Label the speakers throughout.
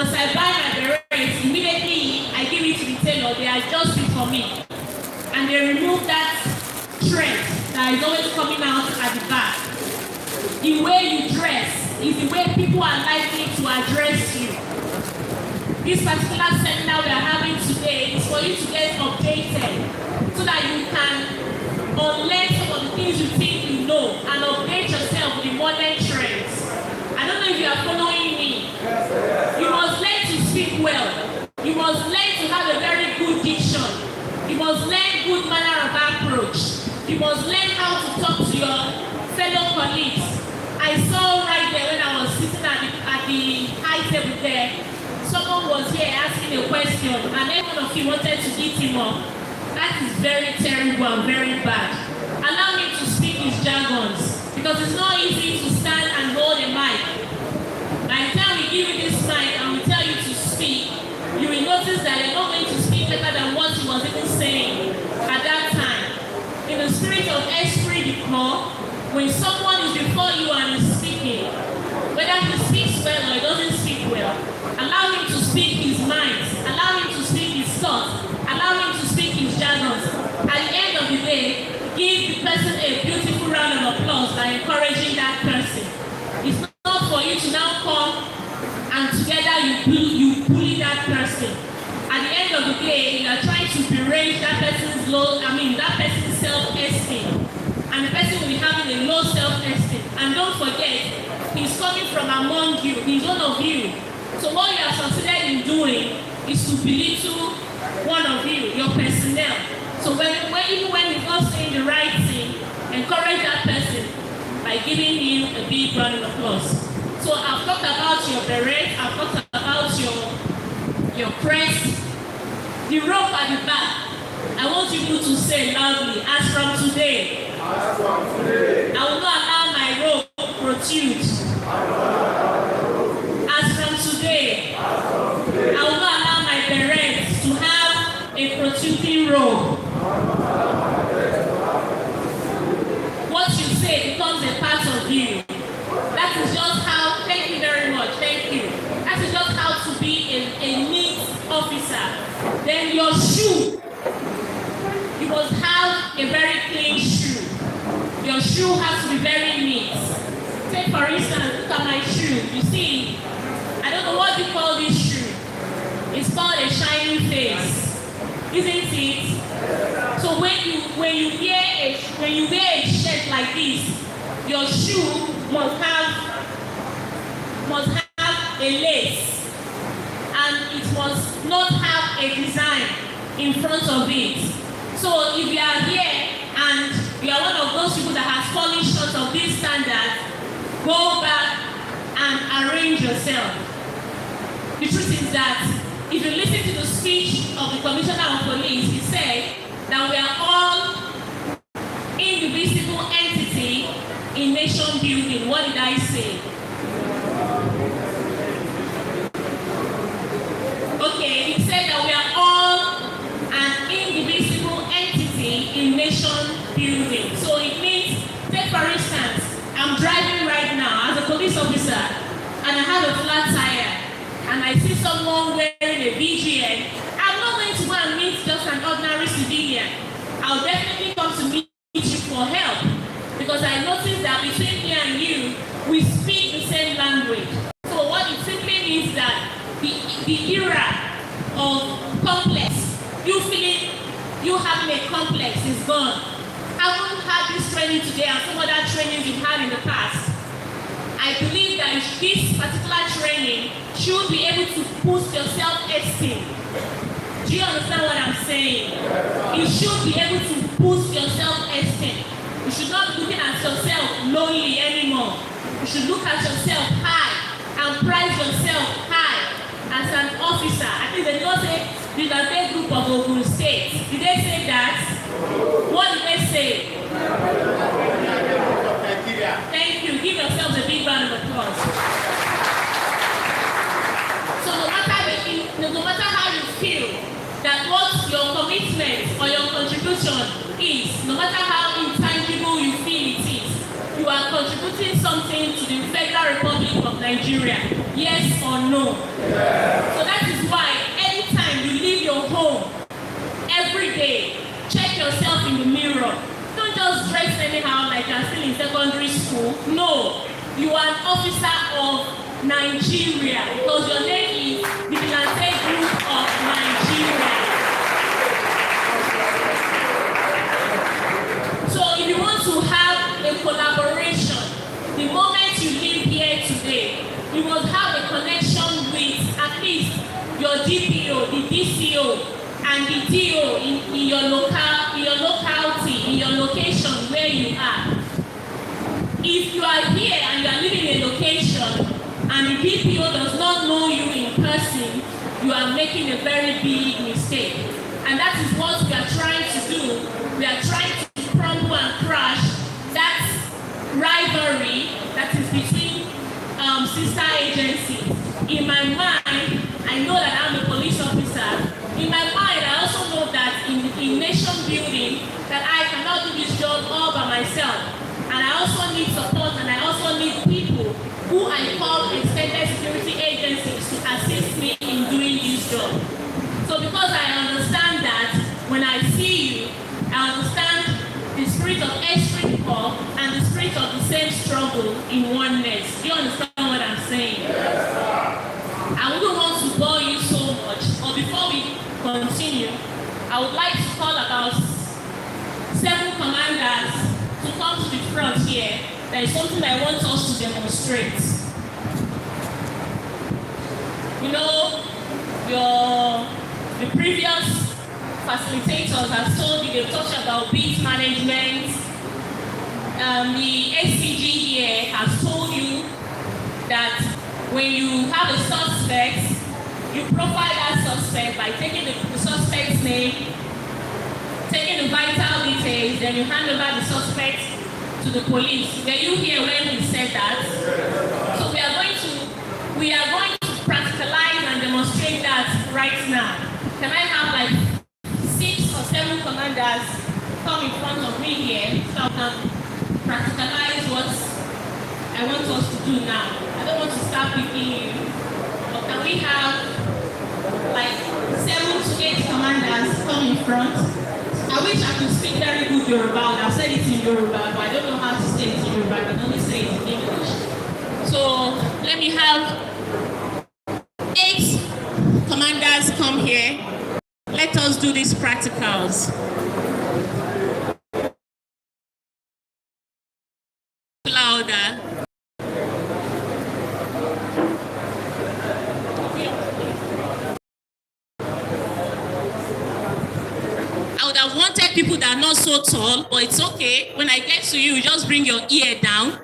Speaker 1: Once I buy my berets, immediately I give it to the tailor, they adjust it for me. And they remove that thread that is always coming out at the back. The way you dress is the way people are likely to address you. This particular seminar we are having today is for you to get updated so that you can unlearn some of the things you think you know and update yourself with the modern trends. I don't know if you are following me. You must learn to speak well. You must learn to have a very good diction. You must learn good manner of approach. You must learn how to talk to your fellow colleagues. I saw right there when I was sitting at the high table there, someone was here asking a question and every one of you wanted to eat him up. That is very terrible and very bad. Allow me to speak his jargons because it's not easy to stand and hold a mic. By the time we give you this mic and we tell you to speak, you will notice that you're not going to speak better than what he was even saying at that time. In the spirit of esprit de corps, when someone is before you and is speaking, whether he speaks well or he doesn't speak well, allow him to speak his mind, allow him to speak his thoughts, allow him to speak his jargons. At the end of the day, give the person a beautiful round of applause by encouraging that person. It's not for you to now come and together you bully that person. At the end of the day, you are trying to berate that person's that person's self-esteem. And the person will be having a low self-esteem. And don't forget, he's coming from among you, he's one of you. So what you have succeeded in doing is to belittle one of you, your personnel. So even when he's not saying the right thing, encourage that person by giving him a big round of applause. So I've talked about your beret, I've talked about your crest, the rope at the back. I want you to say loudly, as from today, I will not allow my rope to protrude. As from today, I will not allow my beret to have a protruding rope. What you say becomes a part of you. That is just how, thank you very much, thank you. That is just how to be a neat officer. Then your shoe, you must have a very clean shoe. Your shoe has to be very neat. Take for instance, look at my shoe. You see, I don't know what you call this shoe. It's called a shiny face, isn't it? So when you wear a shirt like this, your shoe must have a lace, and it must not have a design in front of it. So if you are here and you are one of those people that has fallen short of this standard, go back and arrange yourself. The truth is that if you listen to the speech of the Commissioner of Police, he said that we are all indivisible entity in nation building. What did I say? Okay, he said that we are all an indivisible entity in nation building. So it means, take for instance, I'm driving right now as a police officer and I have a flat tire and I see someone wearing a VGN. I'm not going to go and meet just an ordinary civilian. I'll definitely come to meet you for help because I noticed that between me and you, we speak the same language. So what it simply means that the era of complex, you having a complex is gone. I haven't had this training today and some other trainings you've had in the past. I believe that this particular training should be able to boost your self-esteem. Do you understand what I'm saying? You should be able to boost your self-esteem. You should not be looking at yourself lowly anymore. You should look at yourself high and prize yourself high as an officer. I think they don't say the Dante group of Ogun State. Did they say that? What did they say? Thank you. Give yourselves a big round of applause. So no matter how you feel that what your commitment or your contribution is, no matter how intangible you feel it is, you are contributing something to the Federal Republic of Nigeria? Yes or no? So that is why anytime you leave your home, every day, check yourself in the mirror. Don't just dress anyhow like you're still in secondary school. No, you are an officer of Nigeria because your name is the Vigilante Group of Nigeria. So if you want to have a collaboration, the moment you leave here today, you must have a connection with at least your DPO, the DCO, and the DO in your locality, in your location where you are. If you are here and you are living in a location and the DPO does not know you in person, you are making a very big mistake. And that is what we are trying to do. We are trying to crumble and crush that rivalry that is between sister agencies. In my mind, I know that I'm a police officer. In my mind, I also know that in nation building, that I cannot do this job all by myself. And I also need support, and I also need people who I call extended security agencies to assist me in doing this job. So because I understand that, when I see you, I understand the spirit of extreme call and the spirit of the same struggle in oneness. Do you understand what I'm saying? I wouldn't want to bore you so much. Or before we continue, I would like to call about 7 commanders to come to the front here. There is something I want us to demonstrate. You know, the previous facilitators have told you, they've talked about beat management. The SCG here has told you that when you have a suspect, you profile that suspect by taking the suspect's name, taking the vital details, then you hand over the suspect to the police. Were you here when we said that? So we are going to practicalize and demonstrate that right now. Can I have like 6 or 7 commanders come in front of me here so I can practicalize what I want us to do now? I don't want to start picking you. But can we have like 7 to 8 commanders come in front? I wish I could speak very good Yoruba. I've said it in Yoruba, but I don't know how to say it in Yoruba. I can only say it in English. So let me have 8 commanders come here. Let us do these practicals. Louder. I would have wanted people that are not so tall, but it's okay. When I get to you, just bring your ear down.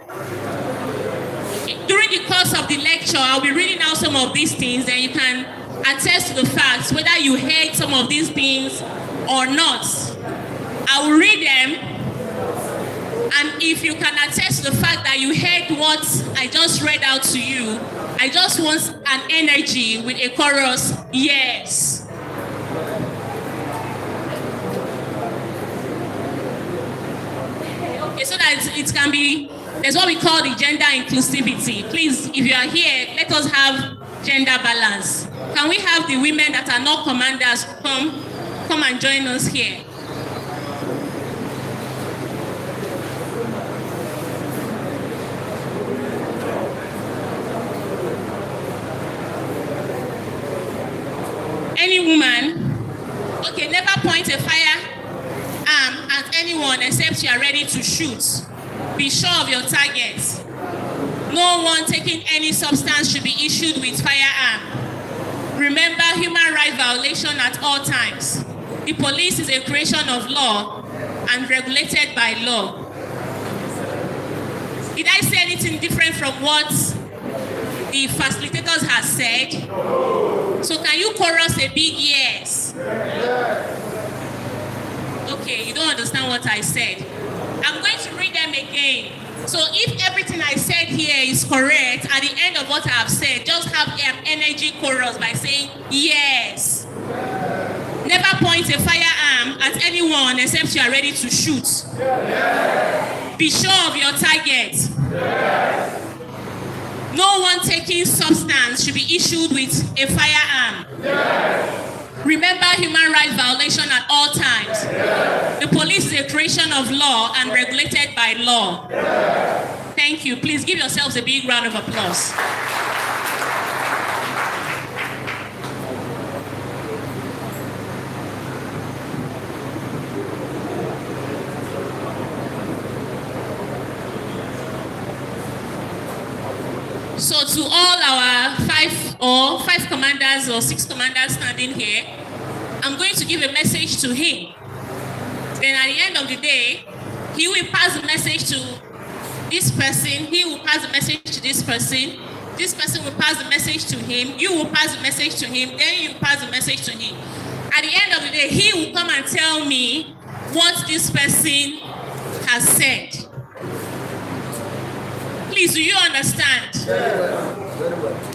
Speaker 1: During the course of the lecture, I'll be reading out some of these things, and you can attest to the facts, whether you heard some of these things or not. I will read them, and if you can attest to the fact that you heard what I just read out to you, I just want an energy with a chorus, yes. Okay, so that it can be, there's what we call the gender inclusivity. Please, if you are here, let us have gender balance. Can we have the women that are not commanders come and join us here? Any woman, okay, never point a firearm at anyone except you are ready to shoot. Be sure of your target. No one taking any substance should be issued with firearm. Remember human rights violation at all times. The police is a creation of law and regulated by law. Did I say anything different from what the facilitators have said? So can you chorus a big yes? Okay, you don't understand what I said. I'm going to read them again. So if everything I said here is correct, at the end of what I have said, just have an energy chorus by saying yes. Never point a firearm at anyone except you are ready to shoot. Yes. Be sure of your target. Yes. No one taking substance should be issued with a firearm. Yes. Remember human rights violation at all times. Yes. The police is a creation of law and regulated by law. Yes. Thank you. Please give yourselves a big round of applause. So to all our five commanders or 6 commanders standing here, I'm going to give a message to him. Then at the end of the day, he will pass the message to this person, he will pass the message to this person will pass the message to him, you will pass the message to him, then you pass the message to him. At the end of the day, he will come and tell me what this person has said. Please, do you understand? Very well. Very well.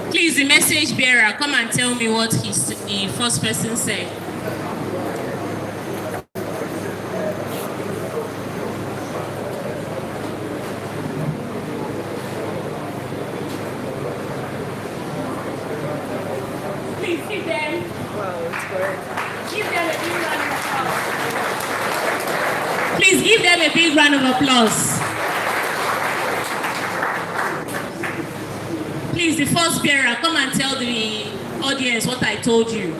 Speaker 1: Please, the message bearer, come and tell me what the first person said. Please give them. Wow, it's great. Give them a big round of applause. Please give them a big round of applause. Please, the first bearer, come and tell the audience what I told you.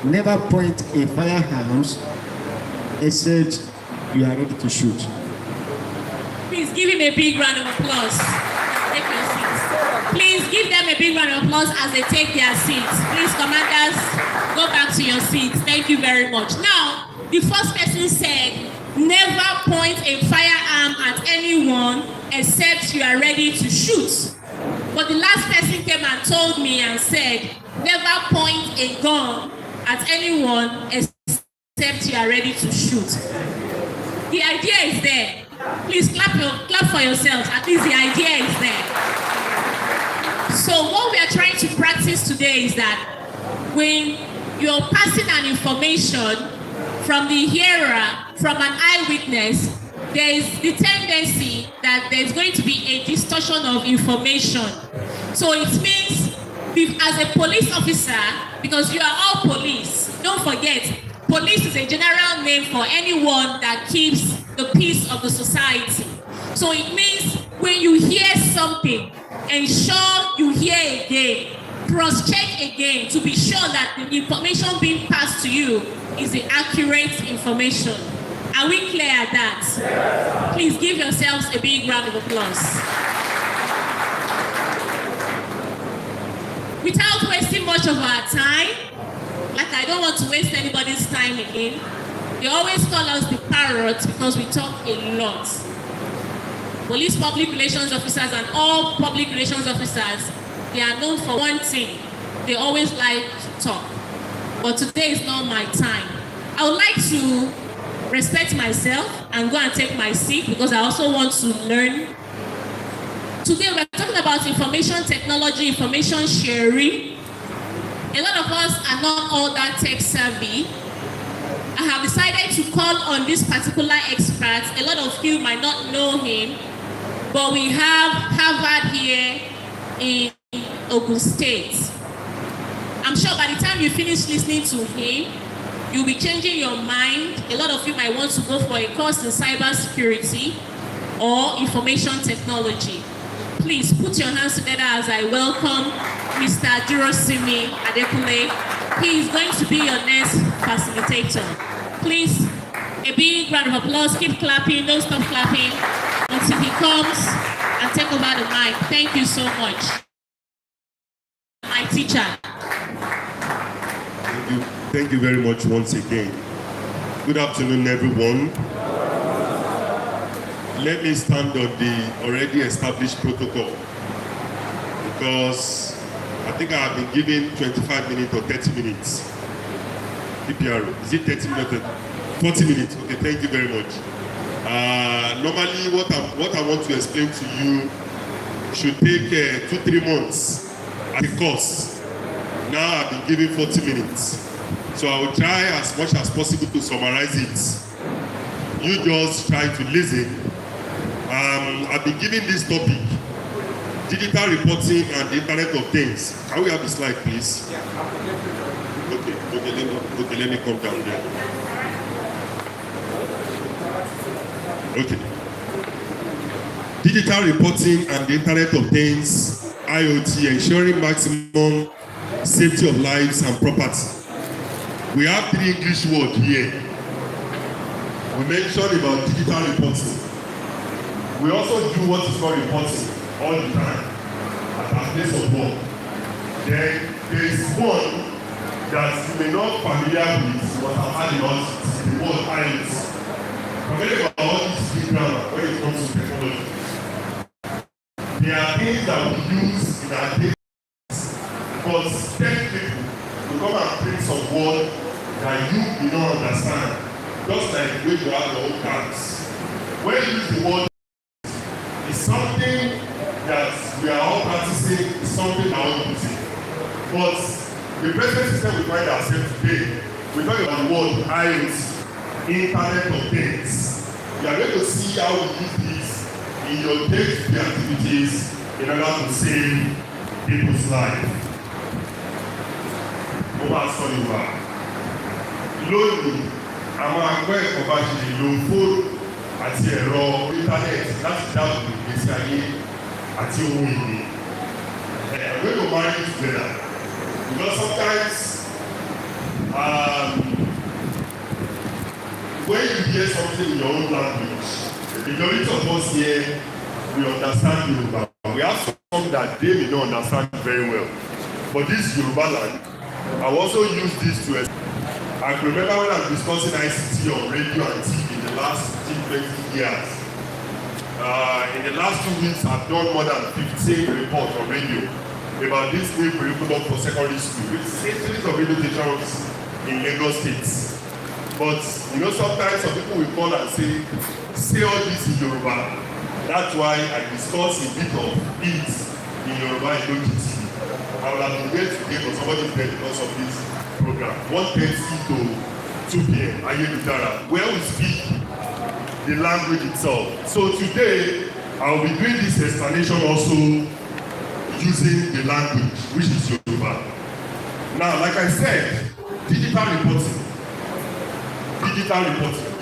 Speaker 2: Never point a firearms except you are ready to shoot.
Speaker 1: Please give him a big round of applause. Take your seats. Please give them a big round of applause as they take their seats. Please, commanders, go back to your seats. Thank you very much. Now, the first person said, never point a firearm at anyone except you are ready to shoot. But the last person came and told me and said, never point a gun at anyone except you are ready to shoot. The idea is there. Please clap for yourselves. At least the idea is there. So what we are trying to practice today is that when you're passing an information from the hearer, from an eyewitness, there is the tendency that there's going to be a distortion of information. So it means, as a police officer, because you are all police, don't forget, police is a general name for anyone that keeps the peace of the society. So it means when you hear something, ensure you hear again, cross-check again to be sure that the information being passed to you is the accurate information. Are we clear at that? Yes. Please give yourselves a big round of applause. Without wasting much of our time, like I don't want to waste anybody's time again, they always call us the parrots because we talk a lot. Police public relations officers and all public relations officers, they are known for one thing. They always like to talk. But today is not my time. I would like to respect myself and go and take my seat because I also want to learn. Today we're talking about information technology, information sharing. A lot of us are not all that tech savvy. I have decided to call on this particular expert. A lot of you might not know him, but we have Harvard here in Ogun State. I'm sure by the time you finish listening to him, you'll be changing your mind. A lot of you might want to go for a course in cybersecurity or information technology. Please put your hands together as I welcome Mr. Durosimi Adekule. He is going to be your next facilitator. Please, a big round of applause. Keep clapping. Don't stop clapping until he comes and take over the mic. Thank you so much. My teacher.
Speaker 3: Thank you very much once again. Good afternoon, everyone. Let me stand on the already established protocol because I think I have been given 25 minutes or 30 minutes. PPR, is it 30 minutes or 40 minutes? Okay, thank you very much. Normally, what I want to explain to you should take 2-3 months as a course. Now I've been given 40 minutes. So I will try as much as possible to summarize it. You just try to listen. I've been given this topic, digital reporting and the Internet of Things. Can we have the slide, please? Okay, let me come down there. Okay. Digital reporting and the Internet of Things, IoT, ensuring maximum safety of lives and property. We have 3 English words here. We mentioned about digital reporting. We also do what is called reporting all the time at our place of work. Then there is one that you may not familiar with, but I've had enough, the word IoT. Forget about all this big grammar when it comes to technology. There are things that we use in our daily lives, but 10 people will come and bring some word that you do not understand, just like the way you have your own cards. When you use the word, it's something that we are all practicing, it's something that we are using. But the present system we find ourselves today, we talk about the word IoT, Internet of Things. You are going to see how we use this in your day-to-day activities in order to save people's lives. Over sorry, lónìí àwọn akọ́ ẹ̀kọ́ bá ṣe lè lo fóònù àti ẹ̀rọ íńtánẹ́ẹ̀tì láti dáàbò ìgbésí ayé àti ohun ìní. I'm going to marry together because sometimes when you hear something in your own language, the majority of us here we understand Yoruba. We have some that they may not understand very well. But this Yoruba land, I also use this to I can remember when I was discussing ICT on radio and TV in the last 15-20 years. In the last 2 weeks, I've done more than 15 reports on radio about this new curriculum for secondary school, which is a series of radio stations in Lagos State. But you know, sometimes some people will call and say all this in Yoruba. That's why I discuss a bit of it in Yoruba in Lagos TV. I will have been there today for somebody there because of this program 1:30 to 2 p.m. Ayélujára, where we speak the language itself. So today I will be doing this explanation also using the language, which is Yoruba. Now, like I said, digital reporting.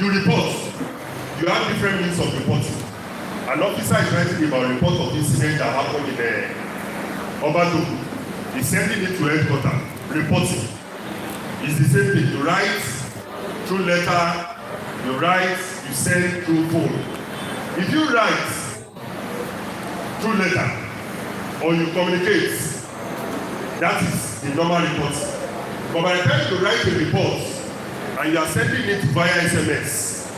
Speaker 3: You report. You have different means of reporting. An officer is writing about a report of incident that happened in Ogun. He's sending it to headquarters. Reporting. It's the same thing. You write through letter, you send through phone. If you write through letter or you communicate, that is the normal report. But by the time you write a report and you are sending it via SMS,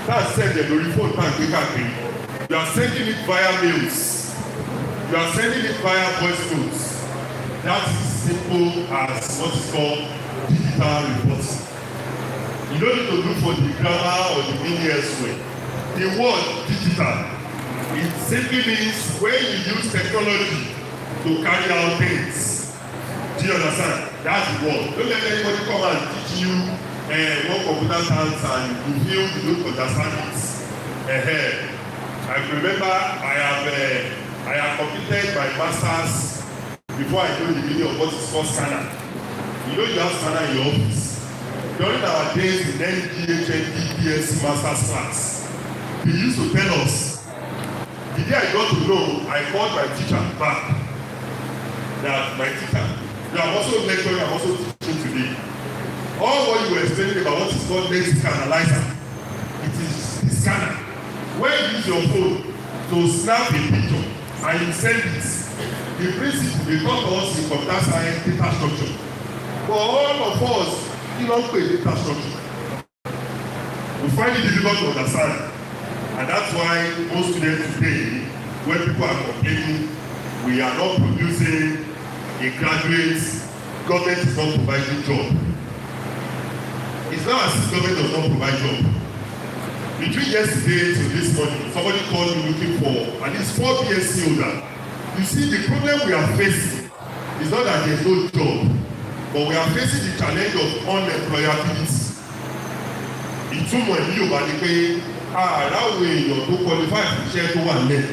Speaker 3: that's send the phone and quicker. You are sending it via mails. You are sending it via voice notes. That is simple as what is called digital reporting. You don't need to look for the grammar or the meaning elsewhere. The word digital, it simply means when you use technology to carry out things. Do you understand? That's the word. Don't let anybody come and teach you what computer science and you feel you don't understand it. I remember I have completed my master's before I know the meaning of what is called scanner. You know you have scanner in your office. During our days in NDHND PSC Masters class, they used to tell us, the day I got to know, I called my teacher back. That my teacher, I'm also lecturing, I'm also teaching today. All what you were explaining about what is called lexic analyzer, it is the scanner. When you use your phone to snap a picture and you send it, the principle they talk to us in computer science data structure. For all of us, you don't pay data structure. We find it difficult to understand. And that's why most students today, when people are complaining, we are not producing a graduate, government is not providing job. It's not as if government does not provide job. Between yesterday to this morning, somebody called me looking for at least 4 PSC holders. You see, the problem we are facing is not that there is no job, but we are facing the challenge of unemployability. Ìtumọ̀ ní Yorùbá ni pé àráwọ̀ èèyàn tó qualify fún iṣẹ́ tó wà lẹ̀.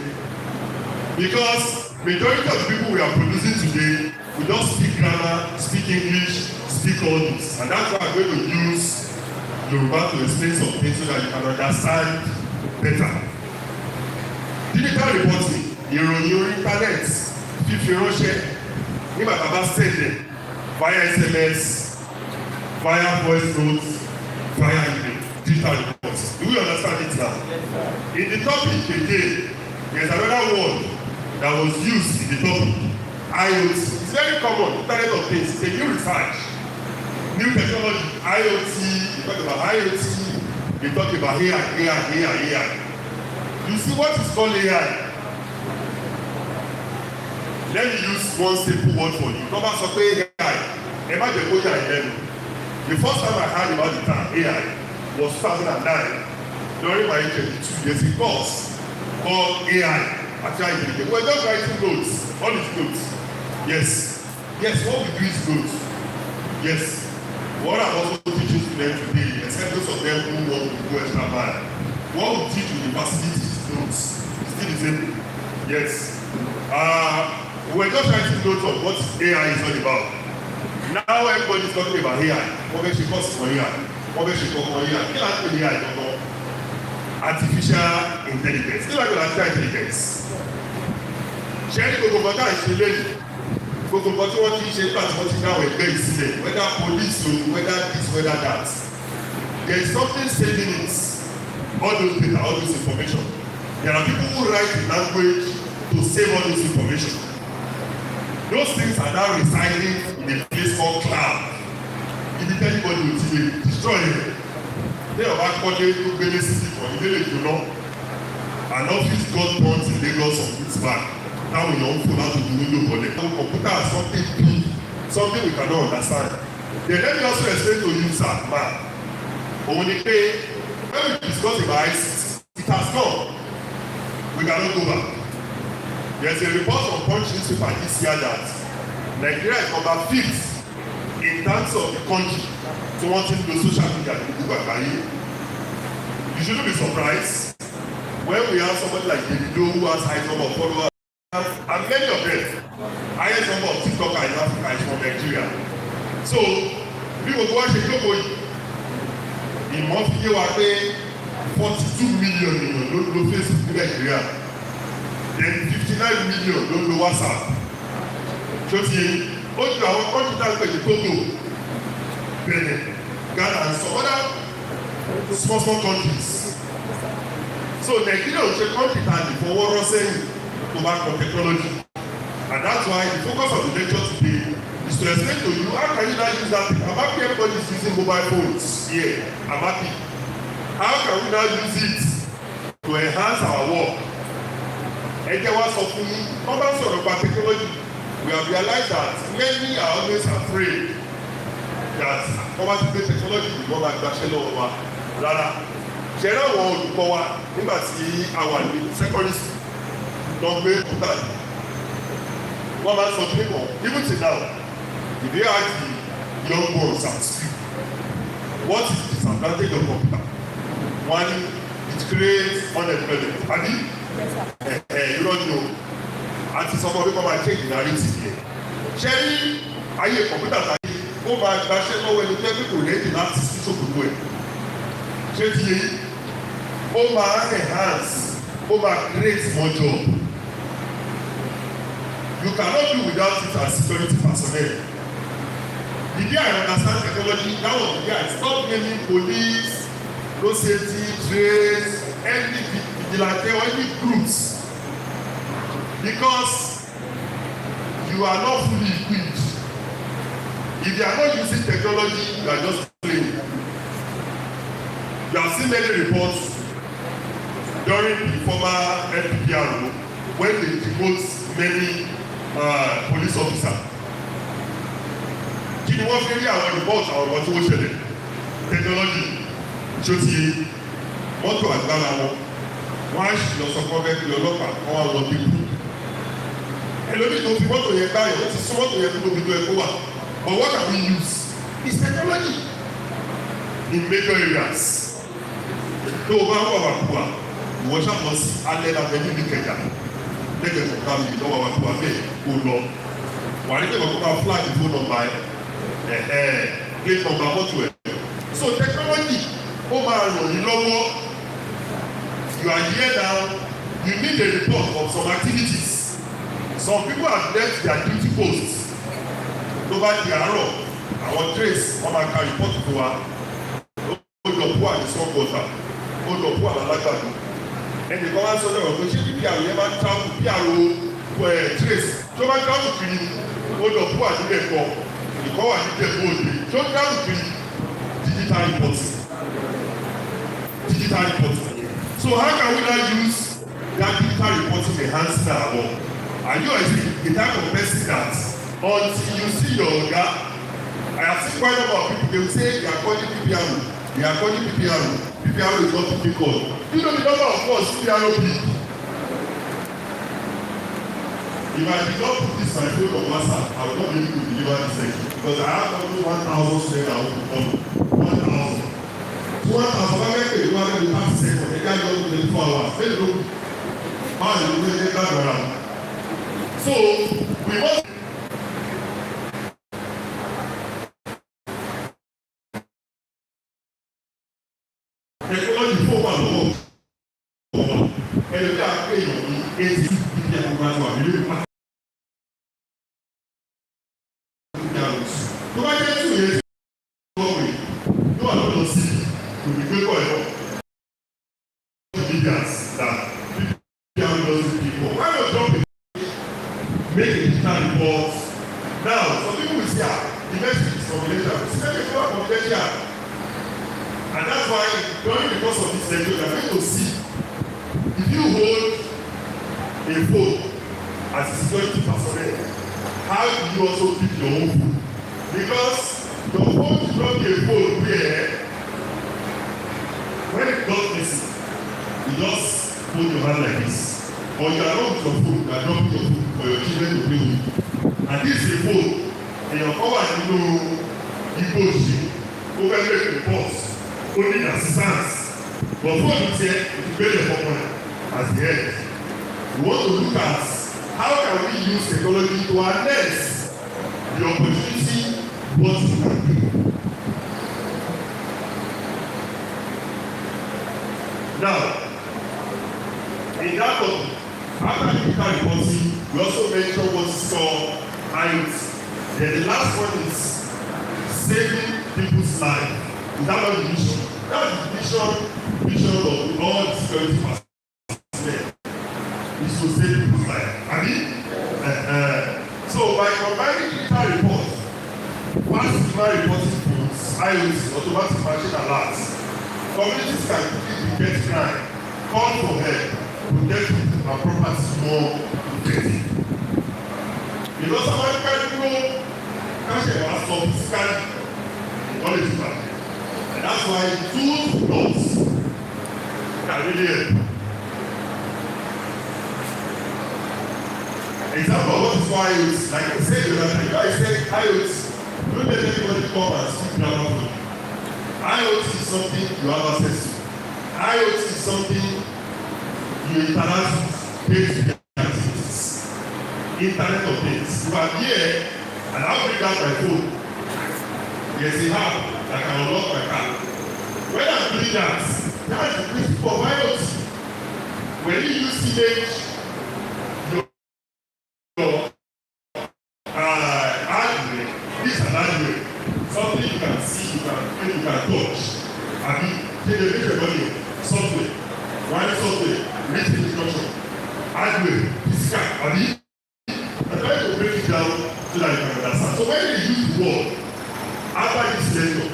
Speaker 3: Because majority of the people we are producing today, we just speak grammar, speak English, speak all this. And that's why I'm going to use Yoruba to explain some things so that you can understand better. Digital reporting, ìròyìn orí internet, fífi ránṣẹ́, nígbà tá a bá send them via SMS, via voice notes, via email, digital reports. Do we understand it now? In the topic again, there's another word that was used in the topic. IoT. It's very common, Internet of Things. It's a new research. New technology, IoT, we talk about IoT, we talk about AI. You see what is called AI? Let me use one simple word for you. Number of AI. Imagine what I heard. The first time I heard about the term AI was 2009 during my interview. There's a course called AI. We're just writing notes, all these notes. Yes, what we do is notes. Yes. What I'm also teaching students today, except those of them who want to go extra mile, what we teach university is notes. It's still the same thing. Yes. We're just writing notes on what AI is all about. Now everybody is talking about AI. What makes you cost for AI? What makes you cost for AI? Kí la ń pè ní AI gangan? Artificial intelligence. Kí la ń pè ní artificial intelligence? Ṣé ẹni gbogbo ọ̀gá ìṣe lẹ́yìn? Gbogbo nǹkan tí wọ́n ti ṣe nígbà tí wọ́n ti dáwọ̀ ẹgbẹ́ yìí sílẹ̀, whether police o, whether this, whether that, there is something saving it, all those data, all those information. There are people who write the language to save all those information. Those things are now residing in a place called cloud. If anybody will destroy it, they are back calling to Benin City for the village, you know. An office got burnt in Lagos on its back. Now we don't know how to do window connect. Computer has something big, something we cannot understand. Then let me also explain to you, sir, man. When we discuss about ISIS, it has gone. We cannot go back. There's a report from Punch newspaper this year that Nigeria is number 5th in terms of the country to wanting to do social media in Google. You shouldn't be surprised when we have somebody like Davido who has high number of followers. And many of them, highest number of TikTokers in Africa is from Nigeria. So, we will go and check out in month here we pay 42 million in Facebook in Nigeria. Then 59 million don't know WhatsApp. So, what you our country that like Togo, Benin, Ghana, and some other small countries. So, Nigeria is a country that for what we're saying. Back on technology, and that's why the focus of the lecture today is to explain to you how can you now use that thing. I'm happy everybody is using mobile phones here. I'm happy. How can we now use it to enhance our work? About technology, we have realized that many are always afraid that technology will not like that. Rather, ṣẹlẹ̀ àwọn olùkọ́ wa nígbà tí a wà ní secondary school. Don't make that. One man for people, even till now, if they ask the young ones at school, what is the disadvantage of computer? One, it creates unemployment. Abi? Yes, sir. You don't know. Until somebody come and take the narrative here. ṣé ní ayé kọ̀m̀pútà tàbí ó máa gbaṣẹ́ lọ́wọ́ ẹni tó ẹgbẹ́ kò rẹ́ẹ̀dì láti sí ṣòkòtò ẹ̀ ṣé ti yé ó máa enhance ó máa create more job. You cannot do without it as security personnel. The day I understand technology, that was the day I stopped naming police, road safety, trades, any vigilante or any groups, because you are not fully equipped. If you are not using technology, you are just playing. You have seen many reports during the former NPPRO when they demote many police officers. Kí ni wọ́n fi rí àwọn report àwọn ọmọ tí wọ́n ṣẹlẹ̀? Technology tí ó ti mọ́tò àgbára wọn, wọ́n á sì lọ sọ fún ọbẹ̀ kí ọlọ́pàá wọ́n wá lọ bí kú. Ẹlòmíì tó fi mọ́tò yẹn báyọ̀, ó ti sún mọ́tò yẹn tó tóbi tó ẹ kó wà. But what can we use? It's technology in major areas. Tó o bá wà wà kú wa, ìwọ ṣàmọ̀ sí alẹ́ lábẹ́ níbi kẹjà. Lẹ́gbẹ̀ẹ́ fún káàmì lọ́wọ́ wà kú wa bẹ́ẹ̀ kó lọ. Wà ní kẹ́kọ̀ọ́ kó máa flag phone number plate number mọ́tò ẹ̀. So technology ó máa ràn yín lọ́wọ́. You are here now, you need a report of some activities. Some people have left their duty posts. Tó bá di àárọ̀, àwọn trace wọ́n máa ka report fún wa. Ó lọ bú àdìsán gọ́tà, ó lọ bú àlálágbàdo. Ẹnì kan wá sọ lọ́wọ́ pé ṣé PPR yẹn máa ń travel PPR trace tó máa ń travel kiri ó lọ bú àdúgbò ẹ̀kọ́ ìkọ́ wà ní Ìjẹ̀bú Òde tó travel kiri digital reporting. So how can we now use that digital reporting enhancing our work? Are you the type of person that until you see your oga, I have seen quite a number of people, they will say they are calling PPR, PPR is not to be called. You know the number of calls PPR people. If I did not put this my phone on WhatsApp, I would not be able to deliver this thing because I have almost 1,000 students that want to come. 1,000. 1,000, I get paid 130 seconds. They can't go 24 hours. They don't. How do you get that around? So we must. Technology fún wa lọ́wọ́. Ẹ̀rọ tí a pè yàn ní eighty ìdí ẹ̀kọ́ máa wà nílé ìpá. Tó bá jẹ́ tí òye lọ́wọ́ yóò wà lọ́dọ̀ sí olùgbé kọ́ ẹ̀kọ́. Leaders that people does people. Why not drop it? Make a digital report. Now, some people will say, the message is confidential. It's very confidential. And that's why during the course of this lecture, we are going to see if you hold a phone as a security personnel, how do you also keep your own phone? Because your phone should not be a phone where when it does missing, you just hold your hand like this. Or you are not with your phone, you are dropping your phone for your children to play with. And this is a phone, and your power is no equal over the reports. Only assistance. But for you say, it's very important as the head. We want to look at how can we use technology to harness the opportunity what we can do. Now, in that topic, after digital reporting, we also mention what is called IoT. Then the last one is saving people's life. Is that not the mission? That's the mission of all the security personnel. Is to save people's life. I mean, so by combining digital reports, once digital reporting tools, IoT, automatic machine alerts, communities can quickly detect crime, call for help, protect people and property more effectively. Because somebody can go, cash a stop physically, knowledge is bad. And that's why tools dots can really help. Example of what is why IoT, like I said the other time, I said IoT, don't let anybody come and speak grammar for you. IoT is something you have access to. IoT is something you interact with day-to-day activities. Internet of things. You are here and I'll bring out my phone. There's a app that can unlock my car. When I'm doing that, that's the principle of IoT. When you use image, your hardware, this and hardware, something you can see, you can feel, you can touch. I mean, generate your money, software, wireless software, written instruction, hardware, physical, I mean, I'm trying to break it down so that you can understand. So when they use the word, after this lecture,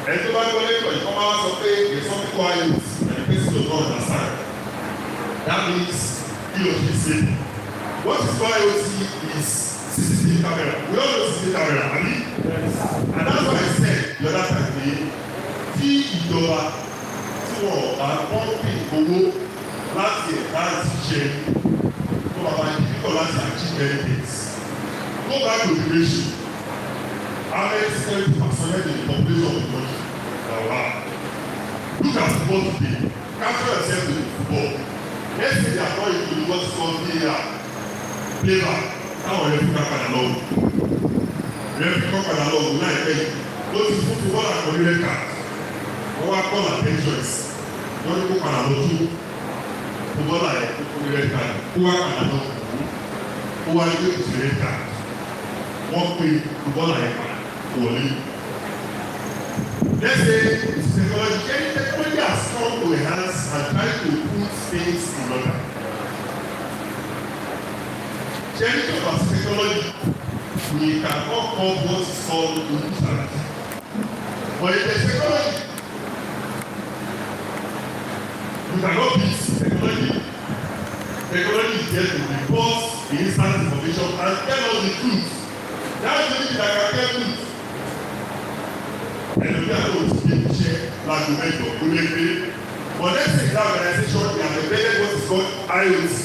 Speaker 3: and to my lecture, you come out and say there's something quiet and the person does not understand. That means he or she is saying, what is IoT is CCTV camera. We all know CCTV camera, I mean? And that's why I said the other time, tí ìjọba tí wọ́n bá pọ́ǹpì owó láti ẹ̀ka àti ṣe tó bá máa difficult láti achieve benefits. Go back to the ratio. How many 70% of the population of the country that we have? Look at football today. Capture yourself to the football. Let's say they are not into the what's called VAR. Playback. Táwọn ẹ̀rẹ́ fún kápadà lọ́wọ́. Ẹ̀rẹ́ fún kápadà lọ́wọ́ láìpẹ́ yìí. Ó ti fún football àkọ́rí rẹ̀ kà. Wọ́n wá call attentions. Wọ́n ní kó padà lọ tú. Football àkọ́rí rẹ̀ kà. Kó wá padà lọ. Ó wá ní kó ti rẹ̀ kà. Wọ́n pe football àyẹ̀kọ́ wọlé. Let's say it's technology. Any technology has come to enhance and try to put things in order. Change of our technology, we can all call what is called illusion. But if there's technology, you cannot beat technology. Technology is there to report the instant information and tell us the truth. That's the only thing that can tell truth. And we are going to speak share like the mentor, we make it. But let's say that organization, they have embedded what is called IoT,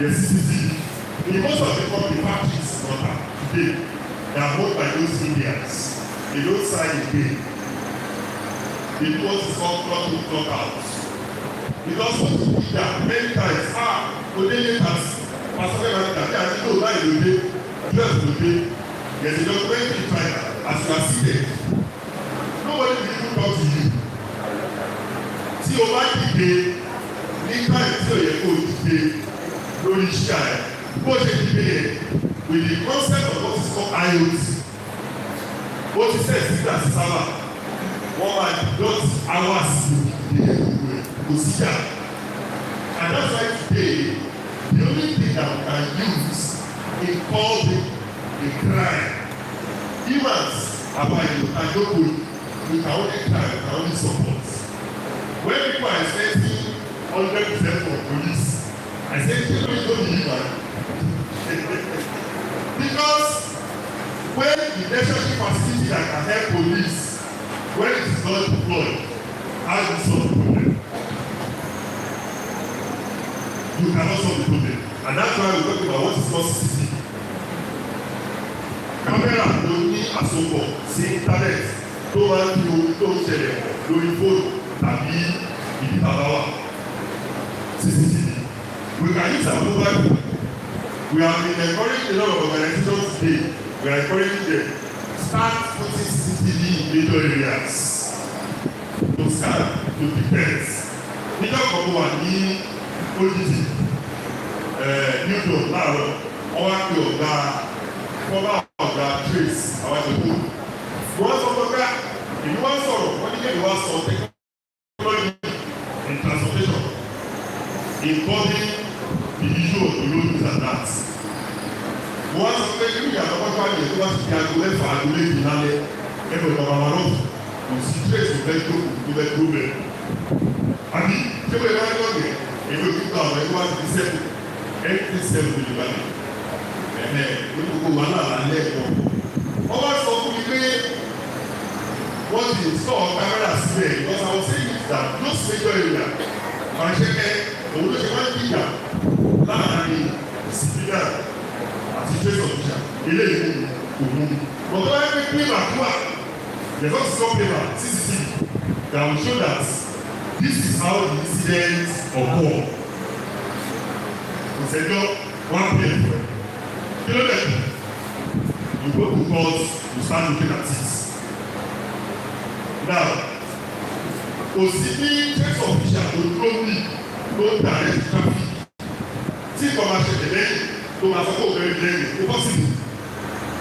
Speaker 3: the CCTV. In most of the company factories today, they are owned by those Indians. They don't sign a day. They do what is called clock in, clock out. Because what you do that many times, Odele has personal manager, they are still lying the day, just the day. There's a document in China, as you are seated. Nobody will even talk to you. Tí o bá dìde ní káyọ̀ tí o yẹ kó o dìde lórí iṣẹ́ rẹ̀, bó ṣe dìde yẹn with the concept of what is called IoT. Bó ti sẹ̀ sígbà sí sábà, wọ́n máa dot hours ìdílé ìwé kò síjà. And that's why today, the only thing that we can use in causing a crime, humans about you and nobody. We can only try, we can only support. When people are expecting 100% from police, I say, you don't believe that. Because when the necessary facility that can help police, when it is not deployed, how do you solve the problem? You cannot solve the problem. And that's why we're talking about what is called CCTV. Camera ló ní àsopọ̀ sí internet. Tó máa ń fi ohun tó ń ṣẹlẹ̀ lórí fóònù tàbí ìdí bàbá wa CCTV. We can use our mobile phone. We have been encouraging a lot of organizations today. We are encouraging them start putting CCTV in major areas to scan to defend. Níjọ́ kan mo wà ní OGT Newton láàárọ̀ wọ́n wá pé ọ̀gá trace àwọn àjẹkù. Wọ́n sọ pé ká ìlú wa sọ̀rọ̀ wọ́n ní kéde wa sọ technology in transportation involving the issue of the road and that. Wọ́n sọ pé kí ìyàtọ̀ wọ́n fà yẹ kí wọ́n ti di aago mẹ́fà aago méjì lálẹ́ ẹgbẹ́ bàbá wa náà kò sí trace tó fẹ́ tó bẹ̀rẹ̀. Àbí tí wọ́n yẹ wọ́n yẹ èmi ò kí gba àwọn ẹgbẹ́ wa ti sẹ́kù ẹ̀ẹ́dì sẹ́kù tó lè bá mi. Gbogbo wàhálà lálẹ́ ẹ̀kọ́. Wọ́n wá sọ fún mi pé wọ́n ti install camera sílẹ̀ because I was saying that those major area máa ṣe kẹ́ òun ló ṣe máa ń gbìyà láàárín civilian àti trace official eléyìí kò mú mi. But when I make playback wà there is also playback CCTV that will show that this is how the incident occur. Kò sẹ́jọ́ one play for it. Kí ló dé? you go to court, you start looking at it. Now, kò sí ní tax official tó dúró bí tó direct traffic tí kò máa ṣẹlẹ̀ lẹ́yìn tó máa sọ pé òun bẹ̀rẹ̀ lẹ́yìn kò possible.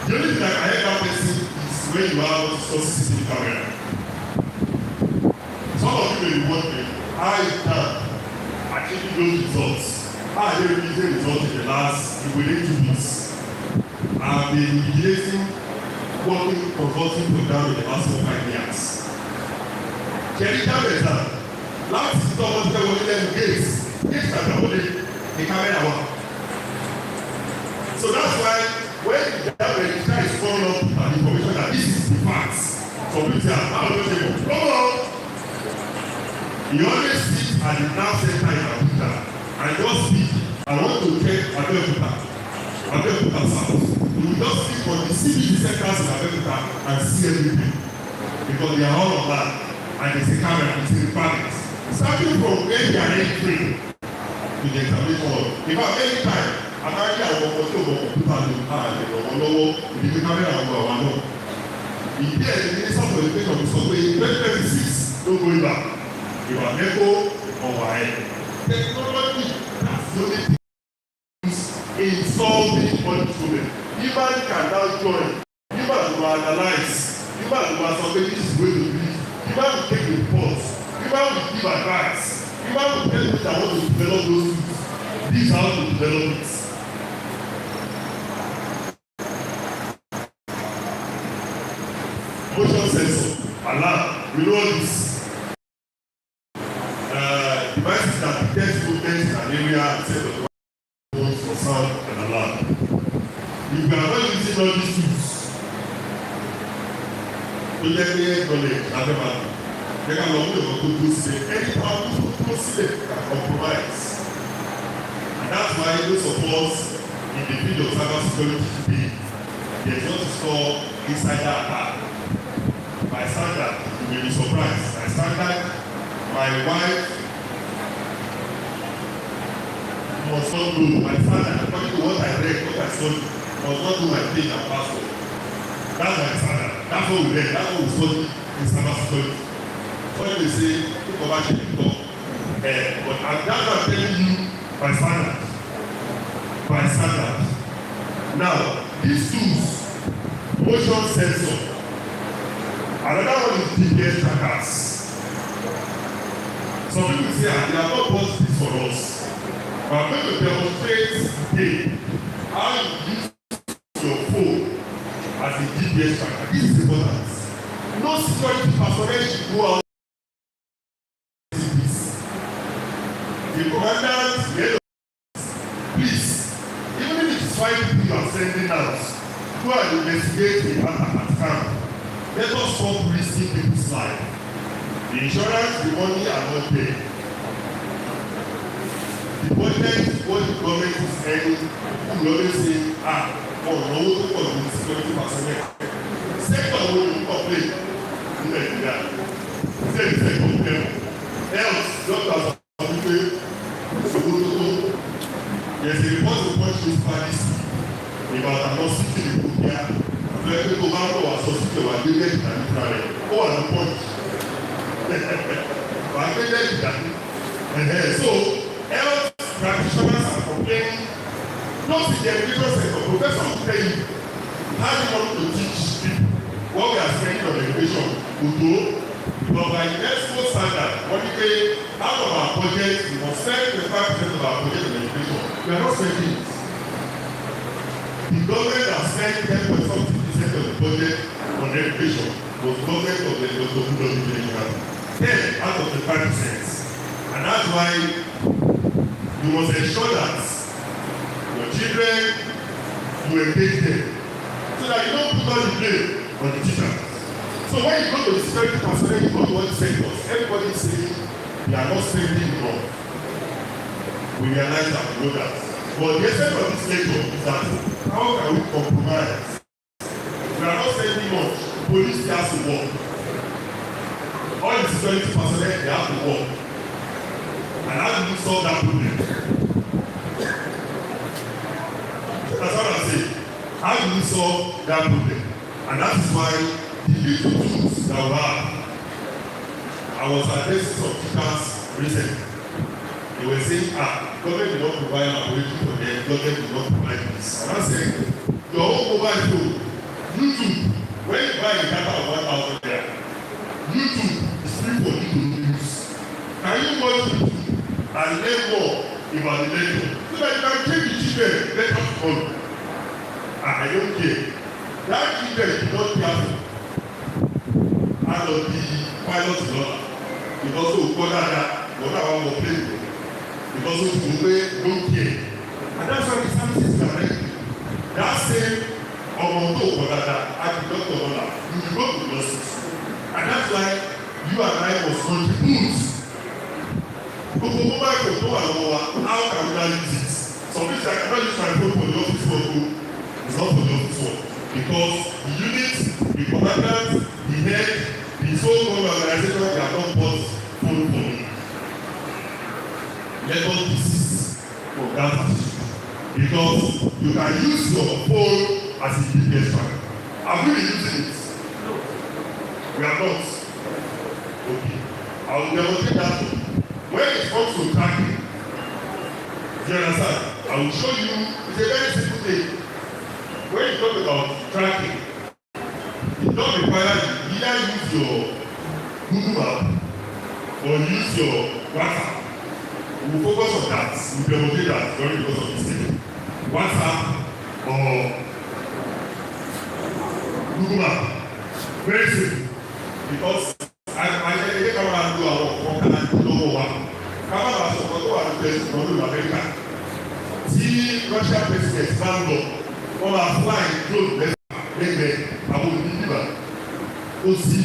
Speaker 3: The only thing I can help that person is when you have CCTV camera. Some of you may be wondering how you can achieve those results. How are they releasing results in the last within 2 weeks? I've been liaising, working, consulting program in the last 5 years. Kẹ̀rí kámẹ́rà láti tọ́ ọmọ tẹ́ wọlé lẹ́nu gate àgbà wọlé ní kámẹ́rà wa. So that's why when that register is coming up and information that this is the facts for people say how do you say come on. He always sit at the now center in Abuja and just speak I want to check Abeokuta South. You will just speak on the CBD centers in Abeokuta and see everything because they are all online. And it's a camera, it's a requirement. Starting from where they are entering to the examination hall. In fact, any time, apparently I work for computer lọ́wọ́ ìdíje camera àwọn àwọn náà. Ìdí ẹ̀ ní minister for education sọ pé 2026 no going back. Ìwà mẹ́kọ́ ọ̀wà ẹ̀. Technology has the only thing in solving all the problem. Human can now join. Human will analyze. Human will sọ pé this is way to be. Human will take reports. Human will give advice. Human will tell you that want to develop those things. This is how to develop it. Motion sensor, alarm, we know this. Devices that detect movement in an area instead of phones for sound and alarm. If we are not using all these tools, to let me acknowledge Adamadu, they can love me to do say any power to see can compromise. And that's why those of us in the field of cyber security today, they just store insider attack. By standard, you may be surprised. By standard, my wife must not do my standard according to what I read, what I studied, must not do my thing and password. That's my standard. That's what we read. That's what we study in cyber security. When they say, think about it, but that's what I'm telling you by standard. By standard. Now, these tools, motion sensor. Another one is GPS trackers. Some people say, they have not bought this for us. But I'm going to demonstrate today how you use your phone as a GPS tracker. This is important. No security personnel should go out. The commandant, please, even if it's 5 people you are sending out, go and investigate the attack at camp. Let us stop risking people's life. The insurance, the money are not there. The budget, what the government is earning, you always say, no for the security personnel. Second, when you complain, you like that. Second, else, doctors are people, there's a report to punch this party about an hospital in Korea. Ẹgbẹ́ tó bá ń bọ̀ wá sọ sí ìjọba gbẹ́gbẹ́ ìdání fúnra rẹ̀ ó wà ní pọ́ǹtì wà gbẹ́gbẹ́ ìdání so health practitioners are complaining not in the education sector professor will tell you how you want to teach people what we are spending on education odo but by UNESCO standard wọ́n ní pé out of our budget we must spend 25% of our budget on education we are not spending it. The government has spent 10% of the budget on education was government of the education. 10 out of the 5%. And that's why you must ensure that your children, you engage them. So that you don't put all the blame on the teachers. So when you go to the security personnel, you go to all the sectors, everybody is saying they are not spending enough. We realize that, we know that. But the essence of this lecture is that how can we compromise? We are not spending much. Police has to work. All the security personnel they have to work. And how do we solve that problem? That's what I say. How do we solve that problem. And that is why the little tools that we have, I was addressing some teachers recently. They were saying, government did not provide laboratory for them, government did not provide this. And I said, your own mobile phone, YouTube, when you buy a data of 1,000 there, YouTube is free for you to use. Can you watch YouTube and learn more about the lecture? So that you can take the children better tomorrow. I don't care. That children is not careful. Out of the pilot law. Because of that, what I want to play. Because of the way don't care. And that's why the scientists are like that same ọmọ tó kọ dáadáa àti dr ọlá you go to justice and that's why you and I must contribute gbogbo mobile phone tó wà lọ́wọ́ wa how can we now use it some people say I cannot use my phone for the office work o it's not for the office work because the unit the commandant the head the whole government organization they have not bought phone for me let us desist from that attitude because you can use your phone as a GPS tracker. Have we been using it? No. We are not. Okay. I will demonstrate that. When it comes to tracking, do you understand? I will show you. It's a very simple thing. When you talk about tracking, it don't require you either use your Google Map or use your WhatsApp. We will focus on that. We will demonstrate that during the course of this thing. WhatsApp or Google Map. Very simple. Because I think I want to do our work. Káwọn bá sọ̀rọ̀ tó wà ní president ọdún Amẹ́ríkà tí Russia president máa ń lọ wọ́n máa fly drone lẹ́gbẹ̀ẹ́ àwọn onídìbà ó sì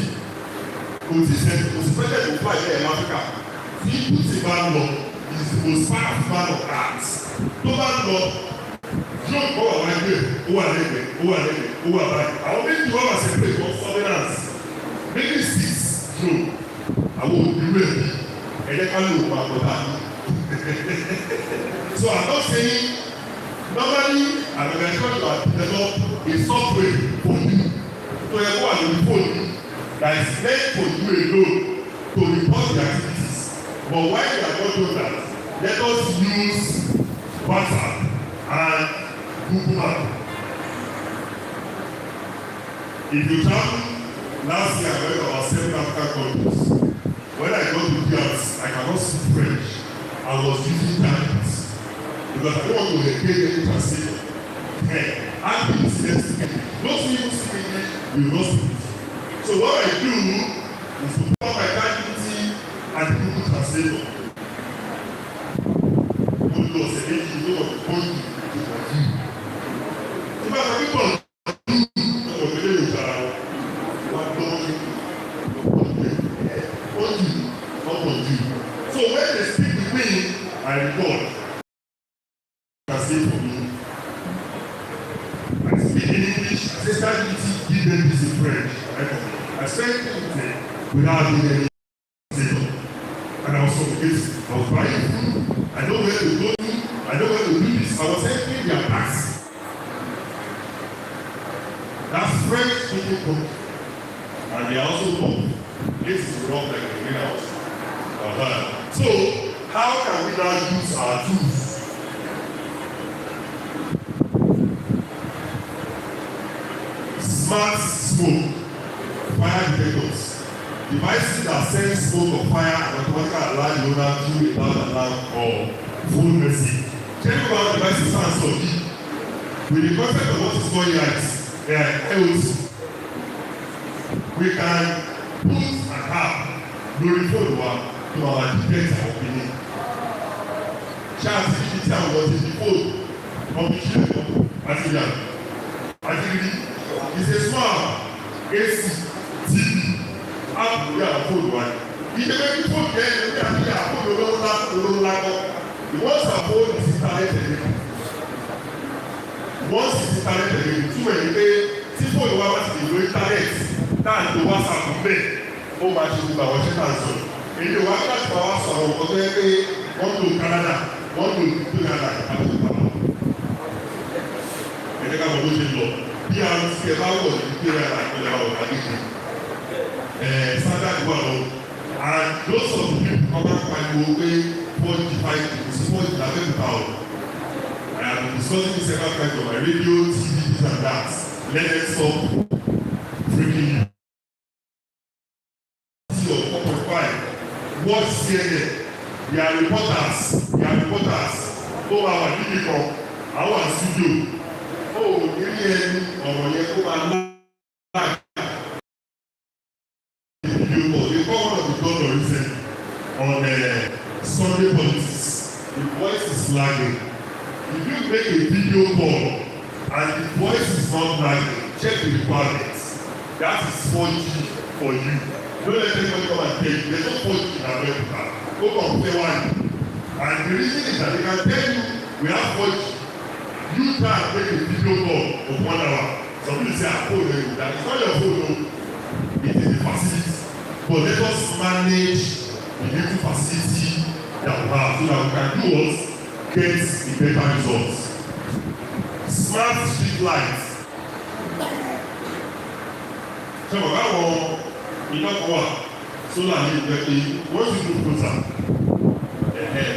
Speaker 3: president tó fly lẹ́yìn Africa tí Putin bá ń lọ is the most powerful man of earth tó bá ń lọ drone kọ́ wà wáyé ó wà lẹ́gbẹ̀ẹ́ ó wà báyìí àwọn méjì wọ́n wà separate for surveillance maybe 6 drone àwọn òdìbò ẹ̀jẹ̀ ká lò wà bọ̀dá. So I'm not saying normally an organization will develop a software for you to go and report that is meant for you alone to report the activities. But why we are not doing that? Let us use WhatsApp and Google Map. If you travel last year, I went to about 7 African countries. When I got to France, I cannot speak French. I was using Chinese because I don't want to engage any translator. I didn't speak. Most people speak English, you don't speak. So what I do is to put my activity and Google translator. Good Lord, say you know what to do. If I can be done, so when they speak with me, I record. Translate for me. I speak in English. I say start give them this in French. I spend time without doing any translation. And I was confused. I was buying food. I know where to go to. I know where to do this. I was helping their tax. That's French speaking country. And they are also both. This is wrong like a greenhouse. So, how can we now use our tools? Smart smoke, fire detectors, devices that send smoke or fire and automatically alert the owner through a loud alarm or phone message. Check out devices and stuff. With the concept of what is going on, we can put an app, lórí phone wa. To our defense and opinion. Charles Digital was in the phone of the children material. It's a small AC TV app we are phone one. If you make the phone there, you can hear a phone the once a phone is internet once it's internet too many tí phone wa wá sí ìlú internet náà ló WhatsApp bẹ́ẹ̀ ó máa ṣe gbogbo àwọn ṣẹ́ náà sọ̀rọ̀. Èdè wa láti bá wa sọ̀rọ̀ nǹkan tó yẹ pé wọ́n lo Canada wọ́n lo Canada àti Canada. Ẹ̀jẹ̀ ká mọ̀ ló ṣe lọ bí BRT ẹ bá wọ̀ ní ìpínlẹ̀ àgbẹ̀lẹ̀ àwọn àgbègbè standard wà lọ and those of the people come back pariwo pé 45 is 40 labẹ́kúta o I am discussing this several times on my radio TV this and that let them stop freaking you. Of 4.5 watch CNN they are reporters ó máa wà níbi kan àwọn àstudio ó nílé ẹni ọ̀rọ̀ yẹn kó máa láàyè. They call one of the doctor recent on Sunday politics. The voice is lagging. If you make a video call and the voice is not lagging, check the requirements. That is 4G for you. Don't let anybody come and tell you. There's no 4G in America. Go compare one. And the reason is that they can tell you we have 4G. You try and make a video call of 1 hour. Some people say, I phone you. That is not your phone, no. It is the facility. But let us manage the little facility that we have so that we can do what? Get the better results. Smart street lights. Ṣé bàbá wọn iná kan wà solar ní ìgbẹ́ pé once you do closer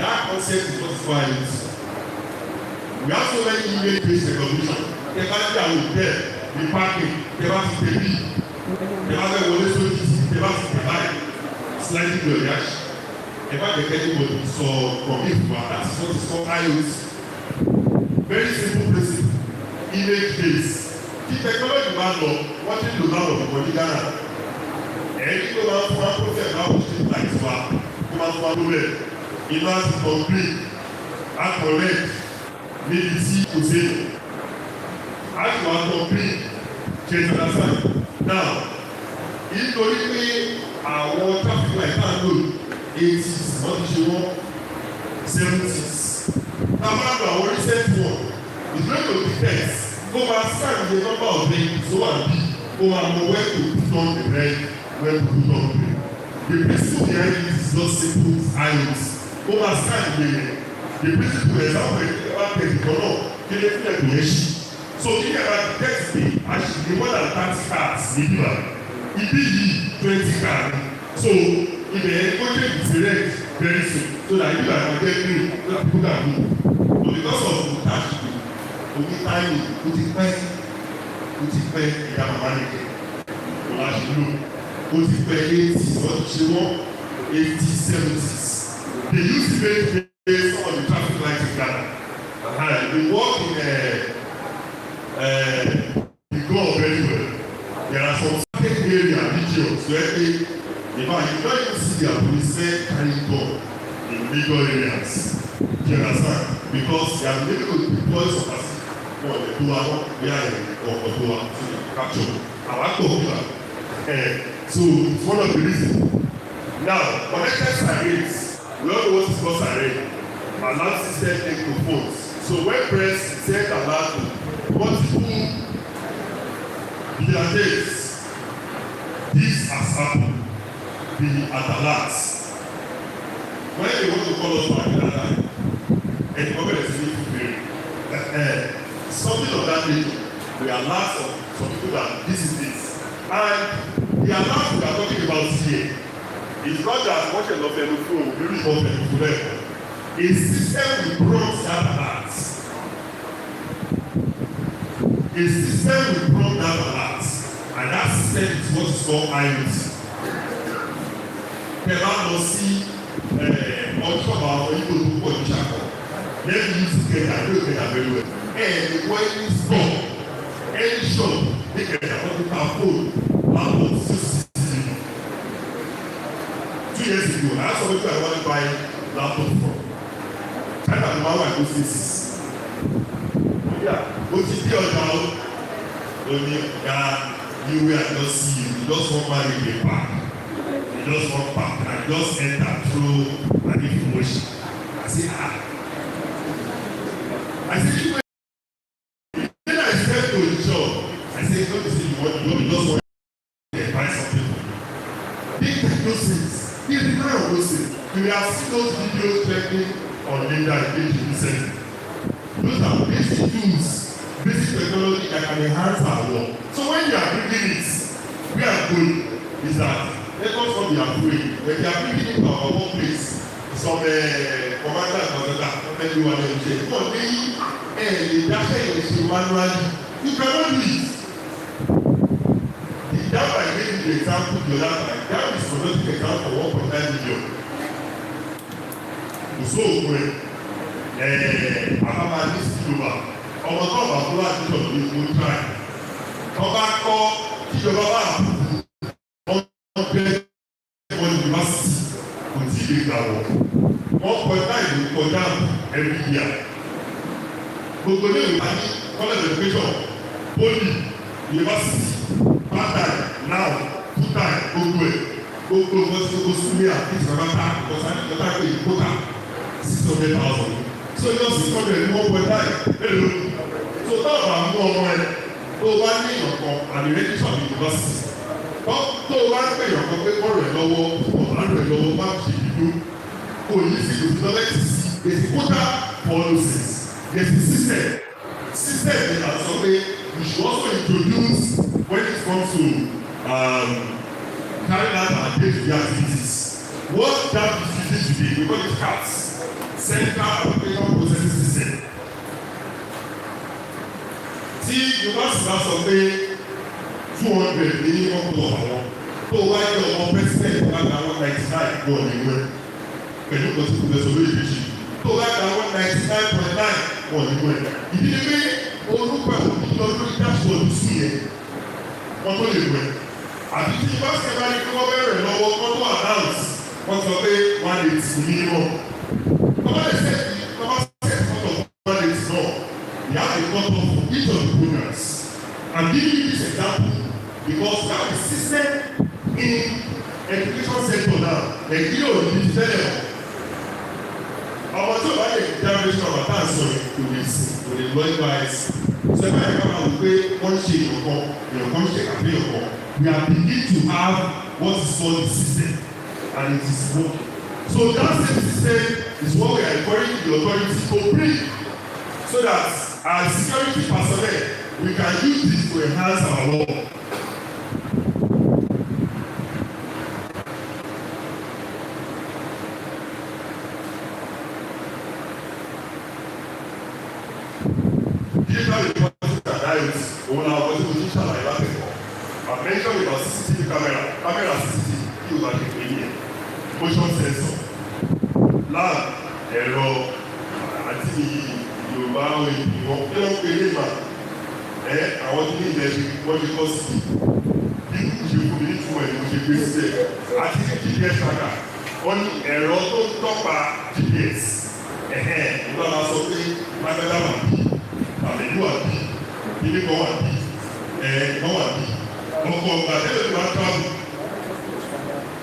Speaker 3: that concept is not fine. We have so many email-based recognition. Kẹ̀kẹ́ bá ti àwọn hotel, the parking, kẹ̀kẹ́ bá ti tẹ̀lé, kẹ̀kẹ́ bá fẹ́ wọlé sórí títì. The last slightly to the reaction. If I get anybody so from if that's what is called IOS. Very simple principle. Image based. The technology man law, what is the law of the body Ghana? Any go out for a process now which is like swap, come out for a moment. It must complete and correct. Maybe see to say. As you are complete, change understand. Now, nítorí pé àwọn traffic light náà lò 80s wọ́n ti ṣe wọ́n 70s tábàlù àwọn recent one is going to detect go máa scan the number of vehicles so and be go máa know when to put on the red when to put on green the principle behind it is just simple ions go máa scan the principle example ẹ̀ bá tẹ̀ ìtọ́ náà kí lè fílẹ̀ tó yẹ ṣí so kí lè bá detect the actually more than 30 cars níbí wa. Ibi yìí 20 car so ibẹ̀ ó jẹ́ ìfẹ́rẹ́ very soon so that you are not get green so that people can move but because of the tax omi timing ó ti pẹ́ ìyá màmá nìkẹ́ ó máa ṣe lò ó ti pẹ́ 80s wọ́n ti ṣe wọ́n 80s 70s they use the base some of the traffic lights in Ghana they work in the goal very well there are some area regions where they you don't even see their policemen carrying gun in major areas. Do you understand? Because they are able to deploy some assistance for the dual where or dual to capture. Our popular. So it's one of the reasons. Now, connected sirens, we all know what is called siren. Alarm system microphones. So when press send alert to multiple vigilantes. This has happened. Be at alert. When they want to call us back at that and the government is really preparing. Something of that nature, we alert some people that this is this. And the alert we are talking about here is not that what you love them phone, you really love them to them. A system will prompt that alert. A system will prompt that alert. And that system is what is called IoT. Tẹ̀lá lọ sí ọjọ́ àwọn ìlú tó pọ̀ ní ṣàkọ́. Lẹ́yìn yìí ti kẹ̀yà ló kẹ̀yà very well. Wọ́n ní store, any shop ní kẹ̀yà wọ́n ti ta phone laptop 660. 2 years ago, I asked somebody I want to buy laptop from. China ló máa wà ní 6. Ó ti dé ọjà ó ní ọ̀gá. You will just see you just want marry the park you just want park and just enter through an information I say when I step to the shop I say don't you see you just want to buy something big technosis the design of those things you have seen those videos trending on Linda page recently those are basic tools basic technology that can enhance our work. So when you are bringing it, we are going is that let us not be afraid. When you are bringing it to our workplace, some commander and commander tell you what they say. No, they that's why you say manually. You cannot do it. That by giving the example the other time, that is promoting example for 1.9 million. So when àbámá ní sílùwà ọmọ tó bá fún láti lọ ní ìlú tíráì ọba kọ tíjọba bá wọn bẹ wọn ní yunifásitì kò tí ì lè gbà wọ 1.9 ló kọjá every year gbogbo ní ìwà ní college education poly university part-time now full-time gbogbo wọn ti gbogbo súnmí àti ìsọ̀rọ̀ ta ìkọ̀sá ní ìjọba pé ìkóta 600,000 so yóò 600 ní 1.9 hello so táwọn àmú ọmọ ẹ tó bá ní ìyọ̀kan àmì rẹ́gísọ̀ ní university tó bá ń pè ìyọ̀kan pé kọ́ rẹ̀ lọ́wọ́ ọ̀rọ̀ rẹ̀ lọ́wọ́ má ṣe ìlú kò yí sí ìlú lọ́lẹ́tì sí èsì kóta policies èsì system ní àtọ́ pé we should also introduce when it comes to carrying out our day-to-day activities what that is today we call it CAPS Central Application Processing System tí university bá sọ pé 200 ní ọ̀pọ̀ àwọn tó wáyé ọmọ president bá gba 199 wọ̀ níwẹ̀ pẹ̀lú kò tí kò fẹ́ sọ lórí ìbejì tó wáyé gba 199.9 wọ̀ níwẹ̀ ìdí ni pé orúkọ ẹ̀ òbí lọ lórí dashboard sí yẹn wọ́n tó lè wẹ̀ àbí tí university bá ní kí wọ́n bẹ̀rẹ̀ lọ́wọ́ wọ́n tó announce wọ́n sọ pé 180 minimum. Somebody said sort of mandates no. You have a cut off for each of the programs. I'm giving you this example because that is system in education sector now. Nigeria will be better. Our two are the generation of attacks on the employees. So if I come and pay one shade or more, one shade and pay or more, we are beginning to have what is called the system, and it is working. So that same system is what we are encouraging the authorities to bring so that as security personnel we can use this to enhance our law. Digital reporting and diaries òun la ọkọ tí mo ti ṣàlàyé látẹ̀kọ́. I mentioned about CCTV camera CCTV kí o bá lè pè é motion sensor lab ẹ̀rọ àti yorùbá ìwọ̀n kí ló ń pè é mà àwọn tí ní ilẹ̀ wọ́n ti kọ́ sí bí kò ṣe fún mi ní túmọ̀ ẹ̀ mo ṣe gbé sílẹ̀ àti GPS tracker wọ́n ní ẹ̀rọ tó ń tọ́pa GPS ìlú àbá sọ pé lágbádá wà bí àbẹ̀lú wà bí ilé kan wà bí kan wà bí ọkọ̀ ọgbà tẹ́lẹ̀ tó máa travel.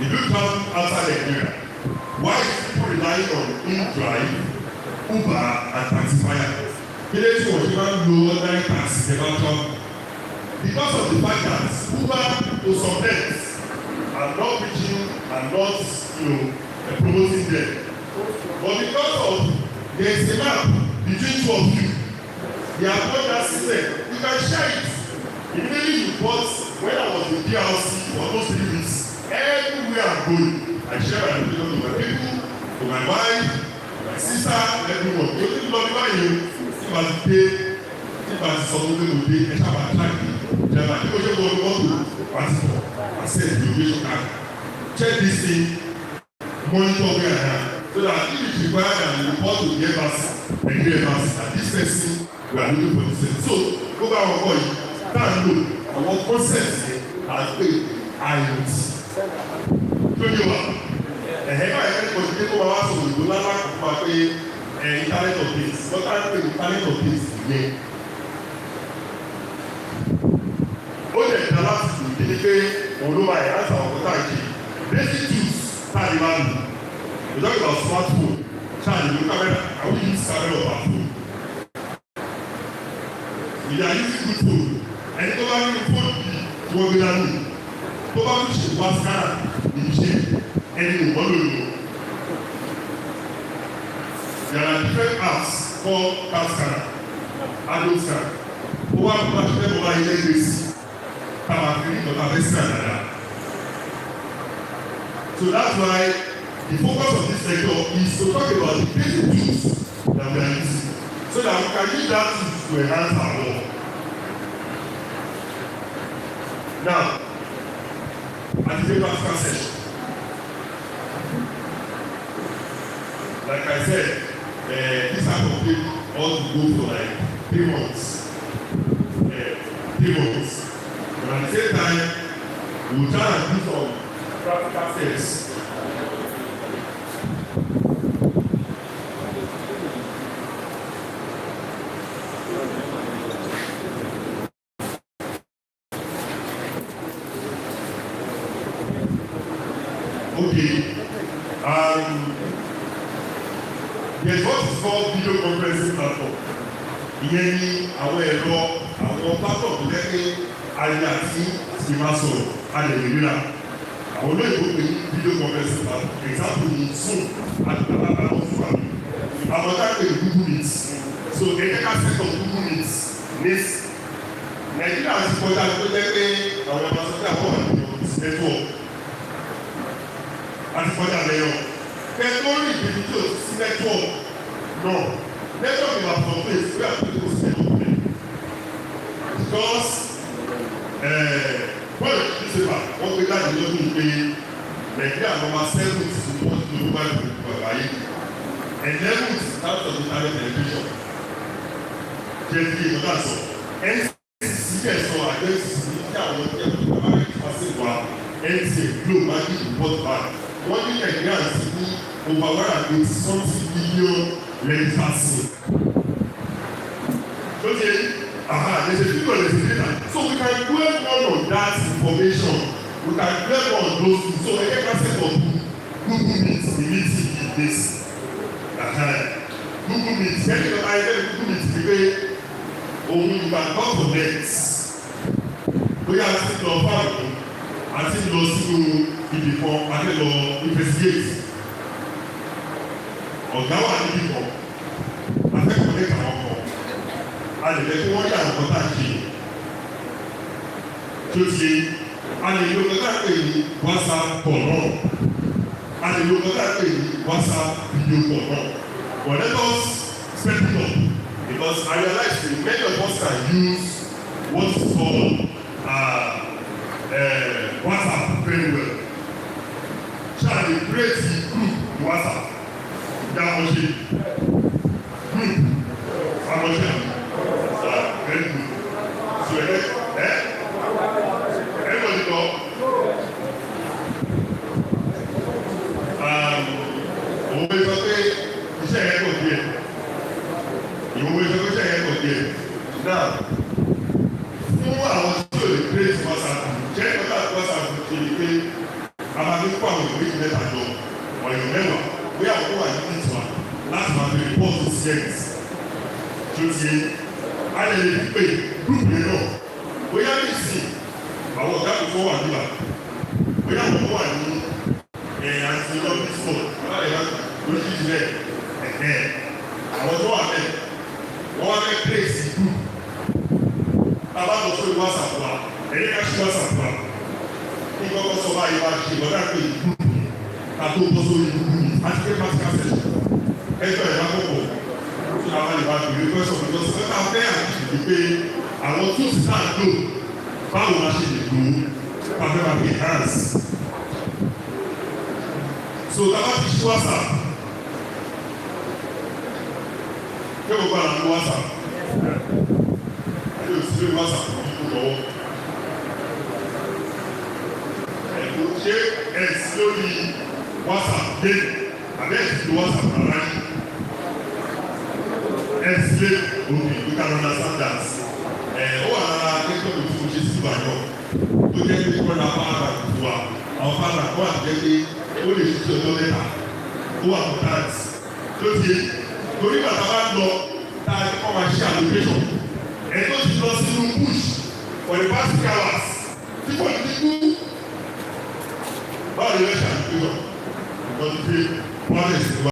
Speaker 3: If you travel outside Nigeria, why is people relying on InDrive, Uber, and Taxify? Ilé tí wọ́n ṣe máa ń lo ordinary taxi never travel. Because of the fact that Uber to some debts are not reaching and not promoting them. But because of there is a map between two of you, they have got that system. You can share it. Immediately you bought when I was in DRC for those 3 weeks. Everywhere I'm going, I share my opinion to my people, to my wife, to my sister, everyone. You don't love you. If I pay, if I support them today, I shall attract you. Then my people just want to passport. I said, immigration card. Check this thing, monitor where I am, so that if it's required and report to the embassy, and the embassy, and this person, we are looking for this thing. So, go back and call you. That look, our concept has been IoT. Lórí wa báyìí ẹni kò sí pé kó máa wá sọ̀rọ̀ ìlú lálá kó máa pé internet of things wọ́n á pè internet of things yẹn. Ó lè dá láti sùn kí ni pé òun ló máa yẹ láti àwọn ọ̀gá ìjì basic tools táàdì máa lò. We talk about smartphone táàdì ló camera and we use camera of our phone. We are using good phone ẹni tó bá ní phone yìí tí wọ́n gbé dání tó bá tún ṣe wá sára ìṣe ẹni ìwọ́n lò lò. There are different apps called car scanner, adult scanner. ó wá fún aṣọ ẹ̀kọ́ ayé lẹ́gbẹ̀ẹ́ sí táwa fi ní ìjọba fẹ́ sí àdáyà. So that's why the focus of this lecture is to talk about the basic tools that we are using so that we can use that tools to enhance our work. Now, at the practical session, like I said, this type of thing ought to go for like 3 months. 3 months. But at the same time, we will try and do some practical steps. Okay. There's what is called video conferencing platform. Ìyẹn ni àwọn ẹ̀rọ àwọn platform tó jẹ́ pé ayé àti ìmásọ̀rọ̀ alẹ́lẹ́gbẹ̀rà. Àwọn olóyìnbó pè ní video conferencing platform. Example ni Zoom àti àwọn Zoom àmì. Àwọn ọ̀gá pè ní Google Meet. So ẹ̀jẹ̀ ká set up Google Meet ní Nàìjíríà ti kọjá tó jẹ́ pé àwọn ọmọ sọ́jà wọ̀ wà nínú network. Àti kọjá lẹ́yọ̀. Kẹ́tọ́rì ìdíjú tó sí network náà. Network is a place where people stay open. Because when you say that, one way that you don't pay, Nigeria number 7 is supposed to mobile provide. And 11 is out of the internet television. JP, that's all. NCC, so I guess it's NCA, Blue Magic report back. One thing Nigeria is over 180 billion legislation. Okay, there's a video legislation. So we can dwell more on that information. We can dwell on those things. So every concept of Google Meet, the meeting is this. Google Meet, Google Meet is the way you can talk to next. We are still on fire. Àti lọ sínú ibì kan àti lọ investigate ọ̀gá wà níbì kan akẹ́kọ̀ọ́ lẹ́ka ọkọ̀ a lè lẹ́ kí wọ́n yà ọ̀gá tá a ṣe tó ṣe a lè lo ọ̀gá tá a pè ní WhatsApp call náà a lè lo ọ̀gá tá a pè ní WhatsApp video call náà but let us step it up because I realize that many of us can use what is called WhatsApp very well. Shall we create the group WhatsApp? That was it. Group. How much? Very good. So, everybody go. Òwe sọ pé iṣẹ́ yẹn kò díẹ̀. Ìwé sọ pé iṣẹ́ yẹn kò díẹ̀. Now, fún àwọn tí o lè create WhatsApp. Jẹ́ ìgbà tí wọ́n sàbò ṣe ni pé a máa fi kó àwọn ìwé ìmẹ́ta jọ ọ̀yọ́ mẹ́wàá bí àwọn tó wà ní ìtura láti máa fi rìpọ́ọ̀tù sẹ́ẹ̀tì tó ti a lè lè pè gúrùpù yẹn náà bóyá ní ìsìn àwọn ọ̀gá tó wà níbà bóyá àwọn tó wà ní àti lọ́bí sport aláìlá lóṣìṣì rẹ̀ àwọn tó wà bẹ́ẹ̀ wọ́n wá fẹ́ pèsè gúrùpù bàbá lọ sórí WhatsApp wa ẹ̀yẹ́ ká ṣe WhatsApp wa ní kọ́kọ́ sọ báyìí wá ṣe ìwọ́dà pé gúrùpù ká tó bọ́ sórí gúrùpù àti pé practical session ẹjọ́ ẹ̀ bá kọ̀kọ̀ tí a bá lè bá bèrè question because wọ́n ká fẹ́ àti pé àwọn tó ti sáà lò báwo la ṣe lè lò ó ká fẹ́ máa fi enhance. So tábà ti ṣe WhatsApp kí o gbọ́dọ̀ ní WhatsApp ẹni o sì lè WhatsApp ní kó lọ́wọ́ ẹni o ṣe ẹ̀sìn lórí WhatsApp dé àbẹ́ ẹ̀sìn lórí WhatsApp rárá yìí ẹ̀sìn lé òkè you can understand that ó wà lára akẹ́kọ̀ọ́ mi tí mo ṣe sí ìbàdàn tó jẹ́ pé kọ́ la fáwọn àgbà wa àwọn fáwọn àgbà wà jẹ́ pé ó lè ṣe ọjọ́ mẹ́ta ó wà fún táàtì tó ti yé torí bàtà bá lọ tá a ti kọ́ máa ṣe allocation ẹ̀ tó ti lọ sínú bush for the past 3 hours tí kò ní kú báwo ni wọ́n ṣe allocation nǹkan tó dé wọ́n lè ṣe wá.